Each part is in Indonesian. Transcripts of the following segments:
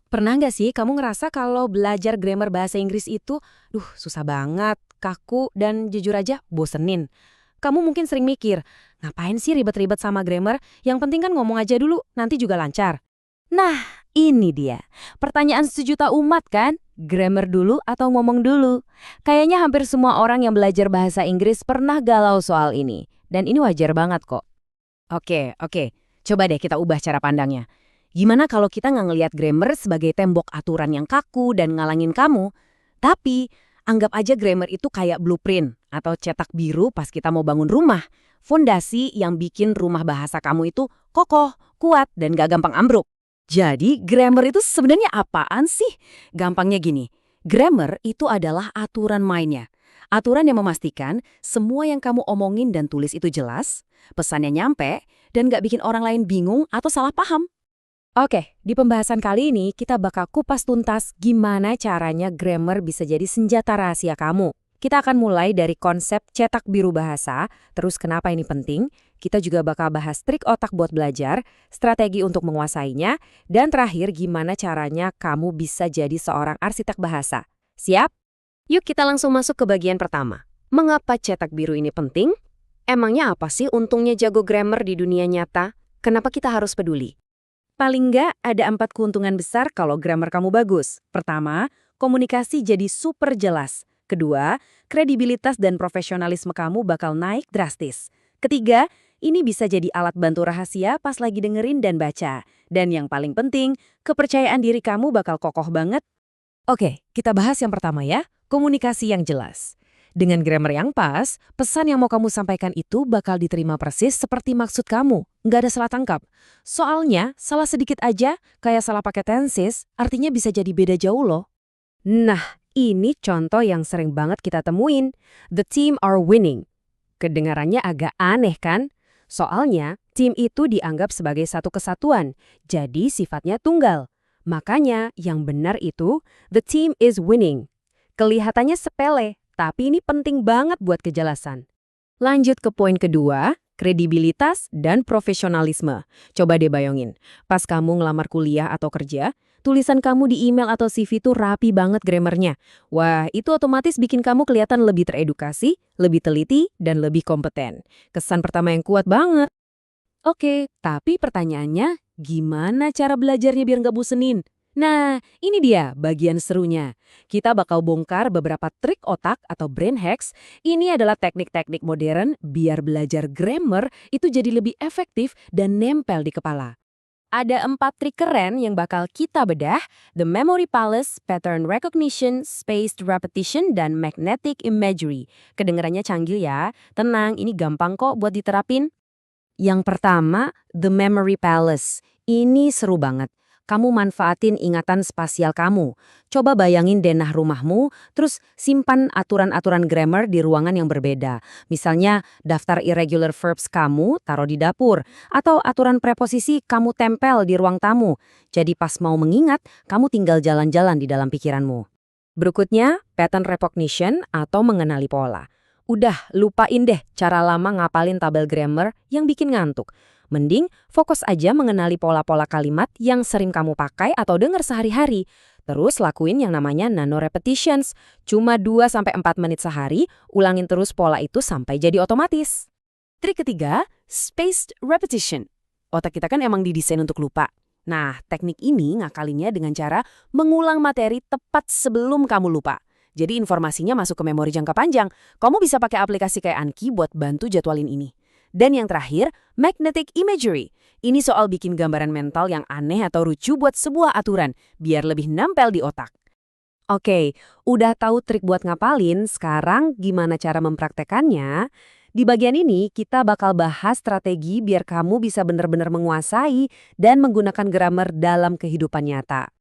Pernah nggak sih kamu ngerasa kalau belajar grammar bahasa Inggris itu, susah banget, kaku, dan jujur aja bosenin? Kamu mungkin sering mikir, ngapain sih ribet-ribet sama grammar? Yang penting kan ngomong aja dulu, nanti juga lancar. Nah, ini dia. Pertanyaan sejuta umat kan? Grammar dulu atau ngomong dulu? Kayaknya hampir semua orang yang belajar bahasa Inggris pernah galau soal ini. Dan ini wajar banget kok. Oke. Coba deh kita ubah cara pandangnya. Gimana kalau kita nggak ngelihat grammar sebagai tembok aturan yang kaku dan ngalangin kamu, tapi anggap aja grammar itu kayak blueprint atau cetak biru pas kita mau bangun rumah. Fondasi yang bikin rumah bahasa kamu itu kokoh, kuat, dan gak gampang ambruk. Jadi, grammar itu sebenarnya apaan sih? Gampangnya gini, grammar itu adalah aturan mainnya. Aturan yang memastikan semua yang kamu omongin dan tulis itu jelas, pesannya nyampe, dan gak bikin orang lain bingung atau salah paham. Oke, di pembahasan kali ini kita bakal kupas tuntas gimana caranya grammar bisa jadi senjata rahasia kamu. Kita akan mulai dari konsep cetak biru bahasa, terus kenapa ini penting, kita juga bakal bahas trik otak buat belajar, strategi untuk menguasainya, dan terakhir gimana caranya kamu bisa jadi seorang arsitek bahasa. Siap? Yuk kita langsung masuk ke bagian pertama. Mengapa cetak biru ini penting? Emangnya apa sih untungnya jago grammar di dunia nyata? Kenapa kita harus peduli? Paling nggak ada 4 keuntungan besar kalau grammar kamu bagus. Pertama, komunikasi jadi super jelas. Kedua, kredibilitas dan profesionalisme kamu bakal naik drastis. Ketiga, ini bisa jadi alat bantu rahasia pas lagi dengerin dan baca. Dan yang paling penting, kepercayaan diri kamu bakal kokoh banget. Oke, kita bahas yang pertama ya, komunikasi yang jelas. Dengan grammar yang pas, pesan yang mau kamu sampaikan itu bakal diterima persis seperti maksud kamu. Nggak ada salah tangkap. Soalnya, salah sedikit aja, kayak salah pakai tenses, artinya bisa jadi beda jauh loh. Nah, ini contoh yang sering banget kita temuin. The team are winning. Kedengarannya agak aneh kan? Soalnya, tim itu dianggap sebagai satu kesatuan, jadi sifatnya tunggal. Makanya, yang benar itu, the team is winning. Kelihatannya sepele, tapi ini penting banget buat kejelasan. Lanjut ke poin kedua, kredibilitas dan profesionalisme. Coba deh bayangin, pas kamu ngelamar kuliah atau kerja, tulisan kamu di email atau CV tuh rapi banget grammarnya. Wah, itu otomatis bikin kamu kelihatan lebih teredukasi, lebih teliti, dan lebih kompeten. Kesan pertama yang kuat banget. Oke, tapi pertanyaannya, gimana cara belajarnya biar nggak bosenin? Nah, ini dia bagian serunya. Kita bakal bongkar beberapa trik otak atau brain hacks. Ini adalah teknik-teknik modern biar belajar grammar itu jadi lebih efektif dan nempel di kepala. Ada 4 trik keren yang bakal kita bedah, the memory palace, pattern recognition, spaced repetition, dan magnetic imagery. Kedengarannya canggih ya, tenang, ini gampang kok buat diterapin. Yang pertama, the memory palace. Ini seru banget. Kamu manfaatin ingatan spasial kamu. Coba bayangin denah rumahmu, terus simpan aturan-aturan grammar di ruangan yang berbeda. Misalnya, daftar irregular verbs kamu taruh di dapur, atau aturan preposisi kamu tempel di ruang tamu. Jadi pas mau mengingat, kamu tinggal jalan-jalan di dalam pikiranmu. Berikutnya, pattern recognition atau mengenali pola. Udah, lupain deh cara lama ngapalin tabel grammar yang bikin ngantuk. Mending fokus aja mengenali pola-pola kalimat yang sering kamu pakai atau dengar sehari-hari. Terus lakuin yang namanya nano repetitions. Cuma 2-4 menit sehari, ulangin terus pola itu sampai jadi otomatis. Trik ketiga, spaced repetition. Otak kita kan emang didesain untuk lupa. Nah, teknik ini ngakalinnya dengan cara mengulang materi tepat sebelum kamu lupa. Jadi informasinya masuk ke memori jangka panjang. Kamu bisa pakai aplikasi kayak Anki buat bantu jadwalin ini. Dan yang terakhir, magnetic imagery. Ini soal bikin gambaran mental yang aneh atau lucu buat sebuah aturan, biar lebih nempel di otak. Oke, udah tahu trik buat ngapalin, sekarang gimana cara mempraktekannya? Di bagian ini, kita bakal bahas strategi biar kamu bisa benar-benar menguasai dan menggunakan grammar dalam kehidupan nyata.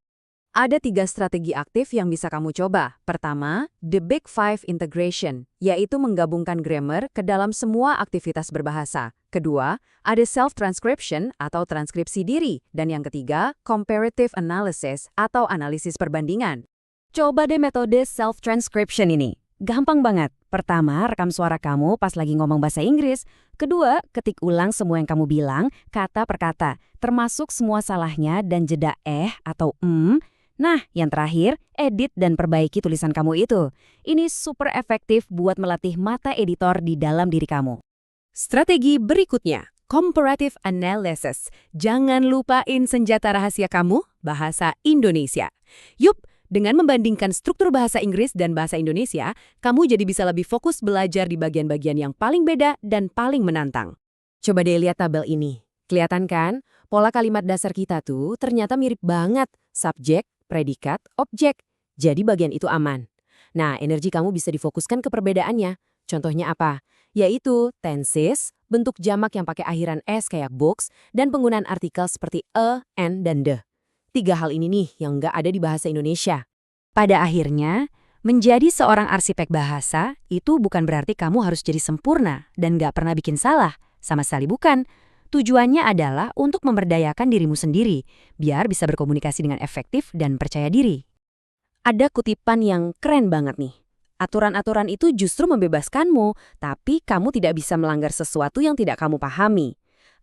Ada 3 strategi aktif yang bisa kamu coba. Pertama, the Big Five integration, yaitu menggabungkan grammar ke dalam semua aktivitas berbahasa. Kedua, ada self-transcription atau transkripsi diri. Dan yang ketiga, comparative analysis atau analisis perbandingan. Coba deh metode self-transcription ini. Gampang banget. Pertama, rekam suara kamu pas lagi ngomong bahasa Inggris. Kedua, ketik ulang semua yang kamu bilang, kata per kata, termasuk semua salahnya dan jeda atau Nah, yang terakhir, edit dan perbaiki tulisan kamu itu. Ini super efektif buat melatih mata editor di dalam diri kamu. Strategi berikutnya, comparative analysis. Jangan lupain senjata rahasia kamu, bahasa Indonesia. Yup, dengan membandingkan struktur bahasa Inggris dan bahasa Indonesia, kamu jadi bisa lebih fokus belajar di bagian-bagian yang paling beda dan paling menantang. Coba deh lihat tabel ini. Kelihatan kan? Pola kalimat dasar kita tuh ternyata mirip banget. Subjek, predikat, objek. Jadi bagian itu aman. Nah, energi kamu bisa difokuskan ke perbedaannya. Contohnya apa? Yaitu tenses, bentuk jamak yang pakai akhiran s kayak books, dan penggunaan artikel seperti a, and, dan the. 3 hal ini nih yang nggak ada di bahasa Indonesia. Pada akhirnya, menjadi seorang arsitek bahasa itu bukan berarti kamu harus jadi sempurna dan nggak pernah bikin salah. Sama sekali bukan. Tujuannya adalah untuk memberdayakan dirimu sendiri, biar bisa berkomunikasi dengan efektif dan percaya diri. Ada kutipan yang keren banget nih. Aturan-aturan itu justru membebaskanmu, tapi kamu tidak bisa melanggar sesuatu yang tidak kamu pahami.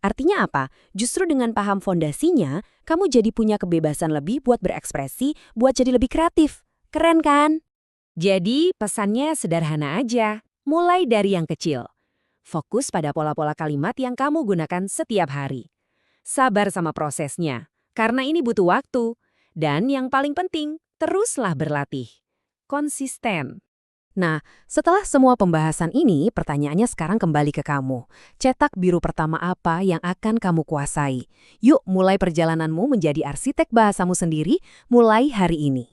Artinya apa? Justru dengan paham fondasinya, kamu jadi punya kebebasan lebih buat berekspresi, buat jadi lebih kreatif. Keren kan? Jadi pesannya sederhana aja, mulai dari yang kecil. Fokus pada pola-pola kalimat yang kamu gunakan setiap hari. Sabar sama prosesnya, karena ini butuh waktu. Dan yang paling penting, teruslah berlatih. Konsisten. Nah, setelah semua pembahasan ini, pertanyaannya sekarang kembali ke kamu. Cetak biru pertama apa yang akan kamu kuasai? Yuk mulai perjalananmu menjadi arsitek bahasamu sendiri mulai hari ini.